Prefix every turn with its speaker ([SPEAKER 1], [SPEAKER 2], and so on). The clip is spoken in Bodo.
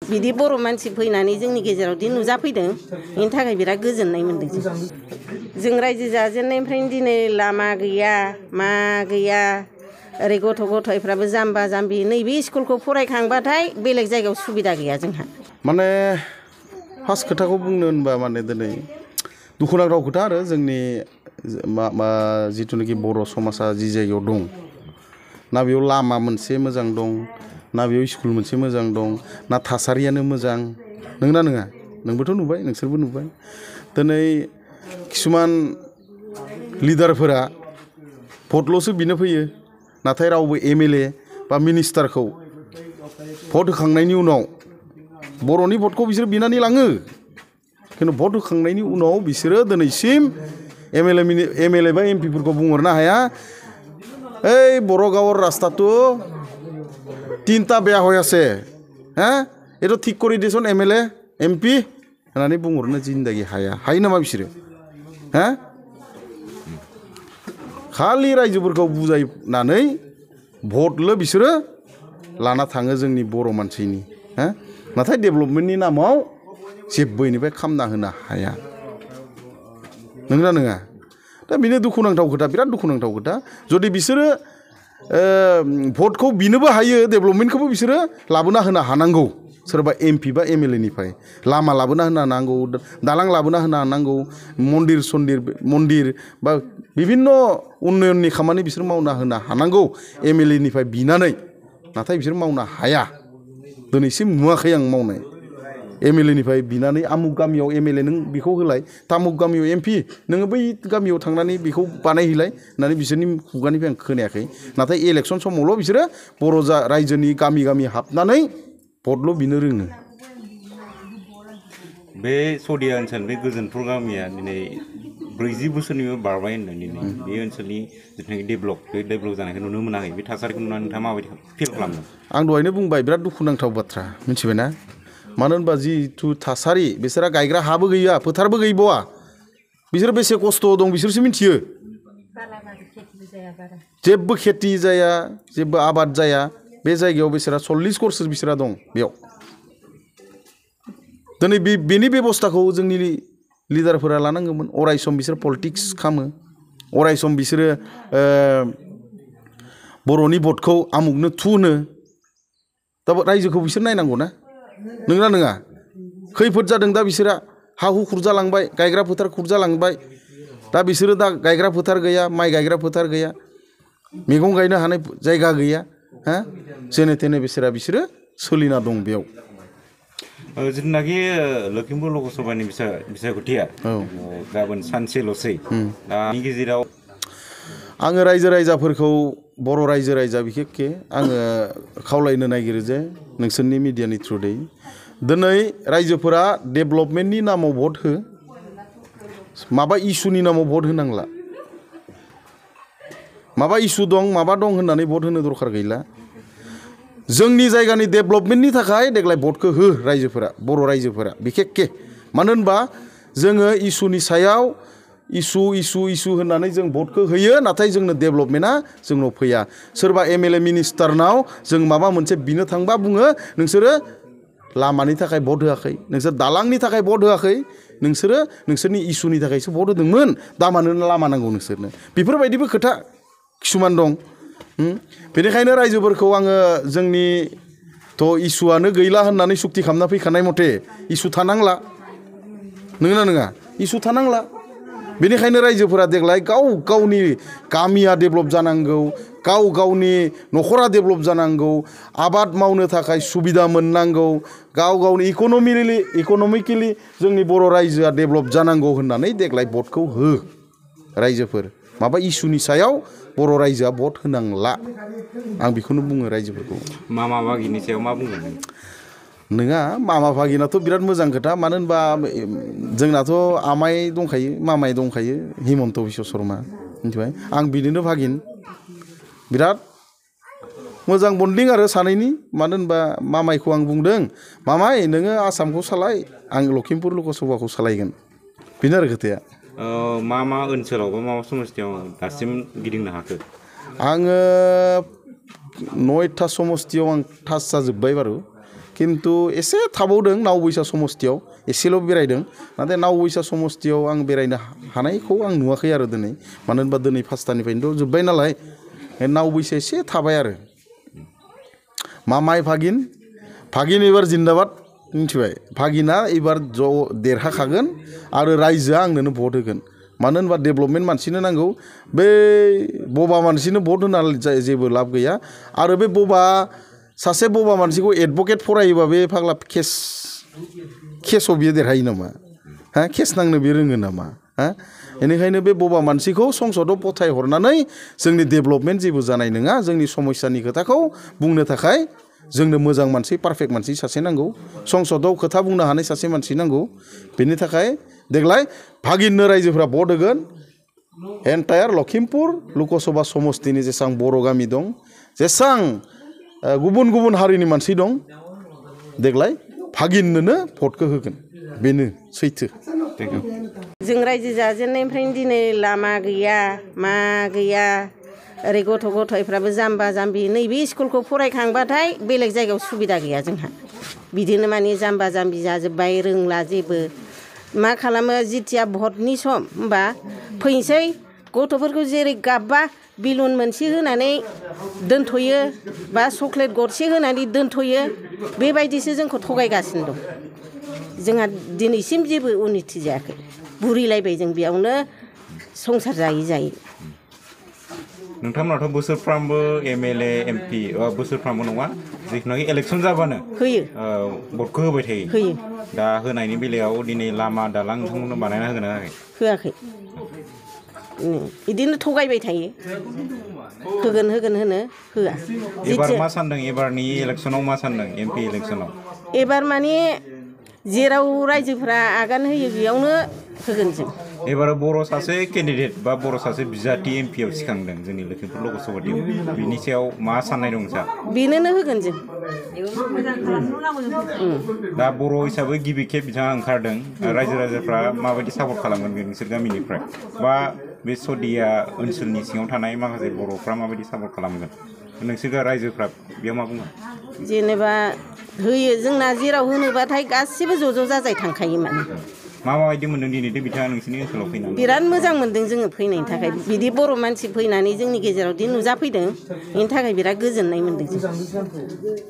[SPEAKER 1] बिदि बर' मानसि फैनानै जोंनि गेजेराव दि नुजाफैदों बेनि थाखाय बिराद गोजोननाय मोन्दों जों रायजो जाजेननायनिफ्रायनो दिनै लामा गैया मा गैया ओरै गथ' गथायफ्राबो जाम्बा जाम्बि नैबे स्कुलखौ फरायखांबाथाय बेलेग जायगायाव सुबिदा गैया जोंहा
[SPEAKER 2] माने फार्स्ट खोथाखौ बुंनो होनबा माने दिनै दुखुनांथाव खोथा आरो जोंनि जिथुनाखि बर' समाजा जि जायगायाव दं ना बेयाव लामा मोनसे मोजां दं ना बेयाव स्कुल मोनसे मोजां दं ना थासारियानो मोजां नंगौना नङा नोंबोथ' नुबाय नोंसोरबो नुबाय दिनै किसुमान लिडारफोरा भटल'सो बिनो फैयो नाथाय रावबो एमएलए बा मिनिस्टारखौ भट होखांनायनि उनाव बर'नि भटखौ बिसोर बिनानै लाङो खिन्थु भट होखांनायनि उनाव बिसोरो दिनैसिम एमएलए बा एमपिफोरखौ बुंहरनो हाया ओइ बर' गाঁৱৰ ৰাস্তাটো 3টা বেয়া হৈ আছে এইটো ঠিক কৰি দিছোন এমএলএ এমপি होननानै बुंहरनो जिन्दागि हायो नामा बिसोरो खालि रायजोफोरखौ बुजायनानै भटल' बिसोरो लाना थाङो जोंनि बर' मानसिनि नाथाय डेभेलपमेन्टनि नामाव जेबो इनिफ्राय खामना होनो हाया नंगौना नङा दा बेनो दुखुनांथाव खोथा बिराद दुखुनांथाव खोथा जुदि बिसोरो भटखौ बिनोबो हायो डेभेलपमेन्टखौबो बिसोरो लाबोना होनो हानांगौ सोरबा एमपि बा एमएलएनिफ्राय लामा लाबोना होनो हानांगौ दालां लाबोना होनो हानांगौ मन्दिर बा बिभिन्न उन्नयननि खामानि बिसोर मावना होनो हानांगौ एमएलएनिफ्राय बिनानै नाथाय बिसोर मावनो हाया दिनैसिम नुवाखै आं मावनाय एमएलएनिफ्राय बिनानै आमुक गामियाव एमएलए नों बेखौ होलाय तामुक गामियाव एमपि नोङो बै गामियाव थांनानै बेखौ बानायहैलाय होननानै बिसोरनि खुगानिफ्राय आं खोनायाखै नाथाय इलेक्सन समावल' बिसोरो बर' रायजोनि गामि गामि हाबनानै भटल' बिनो रोङो
[SPEAKER 3] बे सदिया ओनसोल बे गोजोनपुर गामिया दिनै 40 बोसोरनिबो बारबाय होनदों दिनै बे ओनसोलनि जिथुनाखि डेभेलप जानायखौ नुनो मोनाखै बे थासारिखौ नुनानै नोंथाङा माबायदि फिल खालामदों
[SPEAKER 2] आं दहायनो बुंबाय बिराद दुखुनांथाव बाथ्रा मिथिबायना मानो होनबा जिथु थासारि बिसोरा गायग्रा हाबो गैया फोथारबो गैबावा बिसोर बेसे खस्थ' दं बिसोरसो मिथियो जेबो खेथि जाया जेबो आबाद जाया बे जायगायाव बिसोरा 40 घरसो बिसोरा दं बेयाव दिनै बेनि बेबस्थाखौ जोंनि लिडारफोरा लानांगौमोन अरायसम बिसोर पलिटिक्स खालामो अरायसम बिसोरो बर'नि भटखौ आमुकनो थुनो दा रायजोखौ बिसोर नायनांगौ ना नंगौना नङा खैफोद जादों दा बिसोरा हा हु खुरजालांबाय गायग्रा फोथार खुरजालांबाय दा बिसोरो दा गायग्रा फोथार गैया माइ गायग्रा फोथार गैया मैगं गायनो हानाय जायगा गैया जेने थेने बिसोरो सोलिना दं बेयाव
[SPEAKER 3] जिथुनाखि लखिमपुर लकसभानि बिसायख'थिया गाबोन सानसेल'सै दा बेनि गेजेराव
[SPEAKER 2] आङो रायजो राजाफोरखौ बर' रायजो राजा बिखेखके आङो खावलायनो नागिरो जे नोंसोरनि मिडियानि थ्रुयै दिनै रायजोफोरा डेभेलपमेन्टनि नामाव भट हो माबा इसुनि नामाव भट होनांला माबा इसु दं माबा दं होननानै भट होनो दरखार गैला जोंनि जायगानि डेभेलपमेन्टनि थाखाय देग्लाय भटखौ हो रायजोफोरा बर' रायजोफोरा बिखेखके मानो होनबा जोङो इसुनि सायाव इसु होननानै जों भटखौ होयो नाथाय जोंनो डेभेलपमेन्टआ जोंनाव फैया सोरबा एमएलए मिनिस्टारनाव जों माबा मोनसे बिनो थांबा बुङो नोंसोरो लामानि थाखाय भट होआखै नोंसोर दालांनि थाखाय भट होआखै नोंसोरो नोंसोरनि इसुनि थाखायसो भट होदोंमोन दा मानो लामा नांगौ नोंसोरनो बेफोरबायदिबो खोथा किसुमान दं बेनिखायनो रायजोफोरखौ आङो जोंनिथ' इसुआनो गैला होननानै सुक्ति खालामना फैखानाय मथे इसु थानांला नोंगोना नङा इसु थानांला बेनिखायनो रायजोफोरा देग्लाय गाव गावनि गामिया डेभेलप जानांगौ गाव गावनि न'खरा डेभेलप जानांगौ आबाद मावनो थाखाय सुबिदा मोननांगौ गाव गावनि इक'नमिकेलि जोंनि बर' रायजोआ डेभेलप जानांगौ होननानै देग्लाय भटखौ हो रायजोफोर माबा इसुनि सायाव बर' रायजोआ भट होनांला आं बेखौनो बुङो रायजोफोरखौ
[SPEAKER 3] मामा बागिनि सायाव मा बुंगोन
[SPEAKER 2] नङा मामा भागिनाथ' बिराद मोजां खोथा मानो होनबा जोंनाथ' आमाइ दंखायो मामाइ दंखायो हिमन्त बिश्व शर्मा मिथिबाय आं बिनिनो भागिन बिराद मोजां बन्डिं आरो सानैनि मानो होनबा मामाइखौ आं बुंदों मामाइ नोङो आसामखौ सालाय आं लखिमपुर लकसभाखौ सालायगोन बेनो आरो खोथाया
[SPEAKER 3] मा ओनसोलाव बा मा समस्थियाव दासिम गिदिंनो हाखो
[SPEAKER 2] आङो 9टा समस्थियाव आं टाच जाजोब्बाय बारु खिन्थु एसे थाबावदों नावबैसा समस्तियाव एसेल' बेरायदों नाथाय नावबैसा समस्तियाव आं बेरायनो हानायखौ आं नुवाखै आरो दिनै मानो होनबा दिनै 5थानिफ्रायनोथ' जोब्बाय नालाय नावबैसा एसे थाबाय आरो मा माइ भागिन एबार जिन्दाबाद मिथिबाय भागिना एबार ज' देरहाखागोन आरो रायजोआ आंनोनो भट होगोन मानो होनबा डेभेलपमेन्ट मानसिनो नांगौ बे बबा मानसिनो भट होनानै जेबो लाब गैया आरो बे सासे बबा मानसिखौ एडभकेट फरायोबा बे फाग्ला केसआव बियो देरहायो नामा हा केस नांनो बे रोङो नामा हा बेनिखायनो बे बबा मानसिखौ संसदआव फथायहरनानै जोंनि डेभेलपमेन्ट जेबो जानाय नङा जोंनि समस्यानि खोथाखौ बुंनो थाखाय जोंनो मोजां मानसि पारफेक्ट मानसि सासे नांगौ संसदआव खोथा बुंनो हानाय सासे मानसि नांगौ बेनि थाखाय देग्लाय भागिननो रायजोफ्रा भट होगोन एन्टायार लखिमपुर लकसभा समस्तिनि जेसां बर' गामि दं जेसां गुबुन गुबुन हारिनि मानसि दं देग्लाय भागिननोनो भटखौ होगोन बेनो सैथो
[SPEAKER 1] जों रायजो जाजेननायनिफ्रायनो दिनै लामा गैया मा गैया ओरै गथ'फ्राबो जाम्बा जाम्बि नैबे स्कुलखौ फरायखांबाथाय बेलेग जायगायाव सुबिदा गैया जोंहा बिदिनो माने जाम्बा जाम्बि जाजोब्बाय रोंला जेबो मा खालामो जिथिया भटनि सम होमबा फैनोसै गथ'फोरखौ जेरै गाबबा बिलुन मोनसे होनानै दोनथ'यो बा चक्लेट गरसे होनानै दोनथ'यो बेबायदिसो जोंखौ थगायगासिनो दं जोंहा दिनैसिम जेबो उन्नति जायाखै बुरिलायबाय जों बेयावनो संसार जायै
[SPEAKER 3] नोंथांमोनाथ' बोसोरफ्रामबो एमएलए एमपि बोसोरफ्रामबो नङा जिखुनुखि इलेक्सन जाबानो
[SPEAKER 1] होयो
[SPEAKER 3] भटखौ होबाय थायो
[SPEAKER 1] होयो
[SPEAKER 3] दा होनायनि बेलायाव दिनै लामा दालां नोंथांमोननो बानायना होगोन ना
[SPEAKER 1] होआखै बिदिनो थगायबाय थायो होगोन होनो होआ
[SPEAKER 3] एबार मा सानदों एबारनि इलेक्सनाव मा सानदों एमपि इलेक्सनाव
[SPEAKER 1] एबार माने जेराव रायजोफ्रा आगान होयो बेयावनो होगोन जों
[SPEAKER 3] एबार बर' सासे केन्डिडेट बा बर' सासे बिजाथि एमपिआव सिखांदों जोंनि लखिमपुर लकसभायाव बिनि सायाव मा साननाय दं सार
[SPEAKER 1] बेनोनो होगोन जों
[SPEAKER 3] दा बर' हिसाबै गिबि खेब बिथाङा ओंखारदों रायजो राजाफ्रा माबायदि सापर्ट खालामगोन नोंसोर गामिनिफ्राय बा बे सदिया ओनसोलनि सिङाव थानाय माखासे बर'फ्रा माबायदि सापर्ट खालामगोन नोंसोर रायजोफ्रा बेयाव मा बुङो
[SPEAKER 1] जेनेबा होयो जोंना जेराव होनोबाथाय गासिबो ज' जाजाय थांखायो माने
[SPEAKER 3] माबायदि मोन्दों दिनै बिथाङा नोंसोरनि ओनसोलाव फैनानै
[SPEAKER 1] बिराद मोजां मोन्दों जोङो फैनायनि थाखाय बिदि बर' मानसि फैनानै जोंनि गेजेराव दि नुजाफैदों बेनि थाखाय बिराद गोजोननाय मोन्दों जों